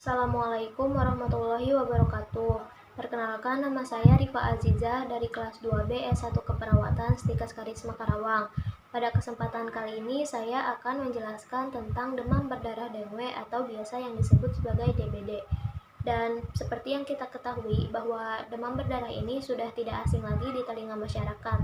Assalamualaikum warahmatullahi wabarakatuh. Perkenalkan, nama saya Rifa Azizah dari kelas 2B S1 Keperawatan Stikes Karisma Karawang. Pada kesempatan kali ini saya akan menjelaskan tentang demam berdarah dengue atau biasa yang disebut sebagai DBD. Dan seperti yang kita ketahui bahwa demam berdarah ini sudah tidak asing lagi di telinga masyarakat.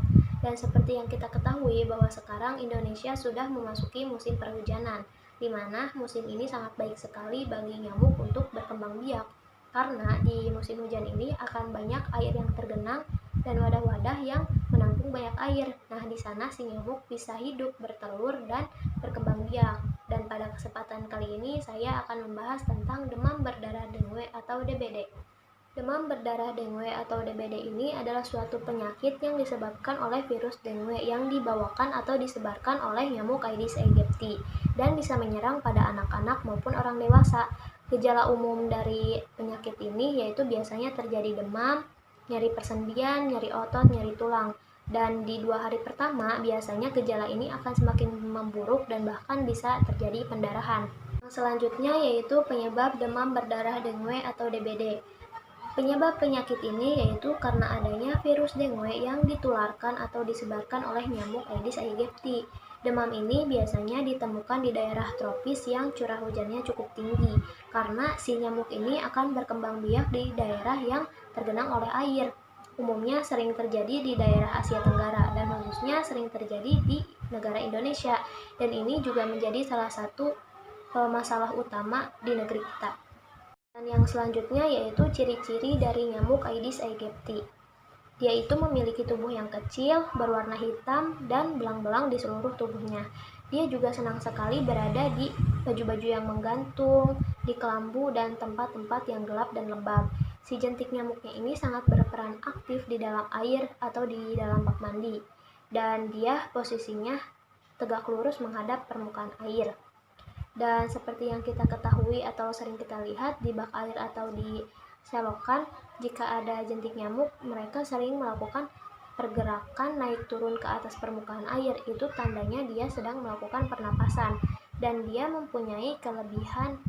Dan seperti yang kita ketahui bahwa sekarang Indonesia sudah memasuki musim perhujanan, di mana musim ini sangat baik sekali bagi nyamuk untuk berkembang biak. Karena di musim hujan ini akan banyak air yang tergenang dan wadah-wadah yang menampung banyak air. Nah, di sana si nyamuk bisa hidup, bertelur, dan berkembang biak. Dan pada kesempatan kali ini saya akan membahas tentang demam berdarah dengue atau DBD. Demam berdarah dengue atau DBD ini adalah suatu penyakit yang disebabkan oleh virus dengue yang dibawakan atau disebarkan oleh nyamuk Aedes aegypti dan bisa menyerang pada anak-anak maupun orang dewasa. Gejala umum dari penyakit ini yaitu biasanya terjadi demam, nyeri persendian, nyeri otot, nyeri tulang. Dan di 2 hari pertama biasanya gejala ini akan semakin memburuk dan bahkan bisa terjadi pendarahan. Selanjutnya yaitu penyebab demam berdarah dengue atau DBD. Penyebab penyakit ini yaitu karena adanya virus dengue yang ditularkan atau disebarkan oleh nyamuk Aedes aegypti. Demam ini biasanya ditemukan di daerah tropis yang curah hujannya cukup tinggi, karena si nyamuk ini akan berkembang biak di daerah yang tergenang oleh air. Umumnya sering terjadi di daerah Asia Tenggara dan khususnya sering terjadi di negara Indonesia. Dan ini juga menjadi salah satu masalah utama di negeri kita. Dan yang selanjutnya yaitu ciri-ciri dari nyamuk Aedes aegypti. Dia itu memiliki tubuh yang kecil, berwarna hitam, dan belang-belang di seluruh tubuhnya. Dia juga senang sekali berada di baju-baju yang menggantung, di kelambu, dan tempat-tempat yang gelap dan lembab. Si jentik nyamuknya ini sangat berperan aktif di dalam air atau di dalam bak mandi. Dan dia posisinya tegak lurus menghadap permukaan air. Dan seperti yang kita ketahui atau sering kita lihat di bak air atau di selokan, jika ada jentik nyamuk, mereka sering melakukan pergerakan naik turun ke atas permukaan air. Itu tandanya dia sedang melakukan pernapasan. Dan dia mempunyai kelebihan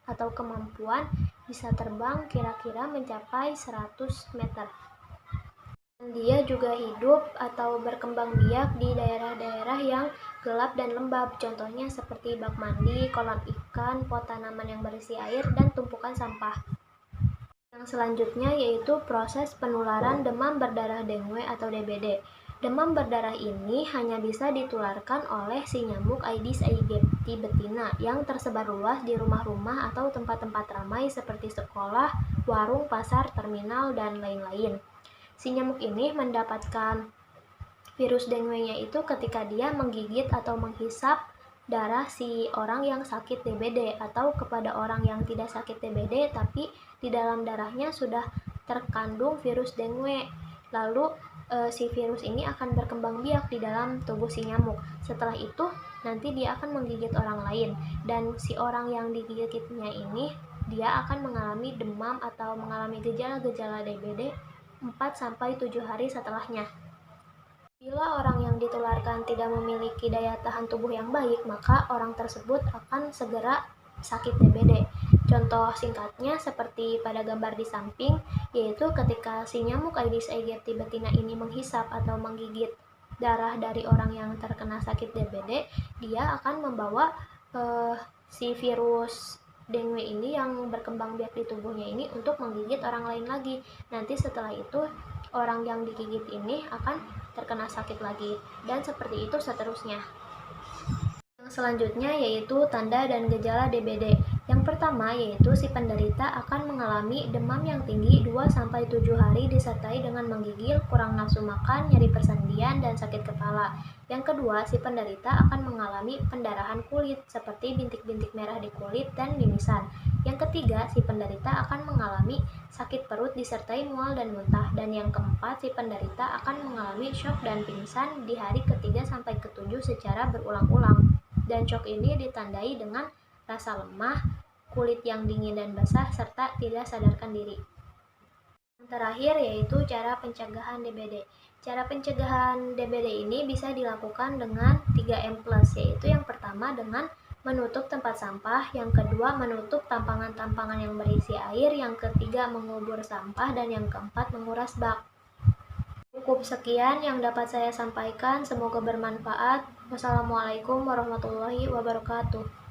atau kemampuan bisa terbang kira-kira mencapai 100 meter. Dia juga hidup atau berkembang biak di daerah-daerah yang gelap dan lembab, contohnya seperti bak mandi, kolam ikan, pot tanaman yang berisi air, dan tumpukan sampah. Yang selanjutnya yaitu proses penularan demam berdarah dengue atau DBD. Demam berdarah ini hanya bisa ditularkan oleh si nyamuk Aedes aegypti betina yang tersebar luas di rumah-rumah atau tempat-tempat ramai seperti sekolah, warung, pasar, terminal, dan lain-lain. Si nyamuk ini mendapatkan virus dengue-nya itu ketika dia menggigit atau menghisap darah si orang yang sakit DBD atau kepada orang yang tidak sakit DBD tapi di dalam darahnya sudah terkandung virus dengue. Lalu si virus ini akan berkembang biak di dalam tubuh si nyamuk. Setelah itu nanti dia akan menggigit orang lain dan si orang yang digigitnya ini dia akan mengalami demam atau mengalami gejala-gejala DBD 4-7 hari setelahnya. Bila orang yang ditularkan tidak memiliki daya tahan tubuh yang baik, maka orang tersebut akan segera sakit DBD. Contoh singkatnya seperti pada gambar di samping, yaitu ketika si nyamuk Aedes aegypti betina ini menghisap atau menggigit darah dari orang yang terkena sakit DBD, dia akan membawa si virus dengue ini yang berkembang biak di tubuhnya ini untuk menggigit orang lain lagi. Nanti setelah itu orang yang digigit ini akan terkena sakit lagi, dan seperti itu seterusnya. Yang selanjutnya yaitu tanda dan gejala DBD. Yang pertama yaitu si penderita akan mengalami demam yang tinggi 2-7 hari disertai dengan menggigil, kurang nafsu makan, nyeri persendian, dan sakit kepala. Yang kedua, si penderita akan mengalami pendarahan kulit seperti bintik-bintik merah di kulit dan mimisan. Yang ketiga, si penderita akan mengalami sakit perut disertai mual dan muntah. Dan yang keempat, si penderita akan mengalami syok dan pingsan di hari ke-3-7 secara berulang-ulang. Dan syok ini ditandai dengan rasa lemah, kulit yang dingin dan basah, serta tidak sadarkan diri. Yang terakhir yaitu cara pencegahan DBD. Cara pencegahan DBD ini bisa dilakukan dengan 3M+, yaitu yang pertama dengan menutup tempat sampah, yang kedua menutup tampangan-tampangan yang berisi air, yang ketiga mengubur sampah, dan yang keempat menguras bak. Cukup sekian yang dapat saya sampaikan, semoga bermanfaat. Wassalamualaikum warahmatullahi wabarakatuh.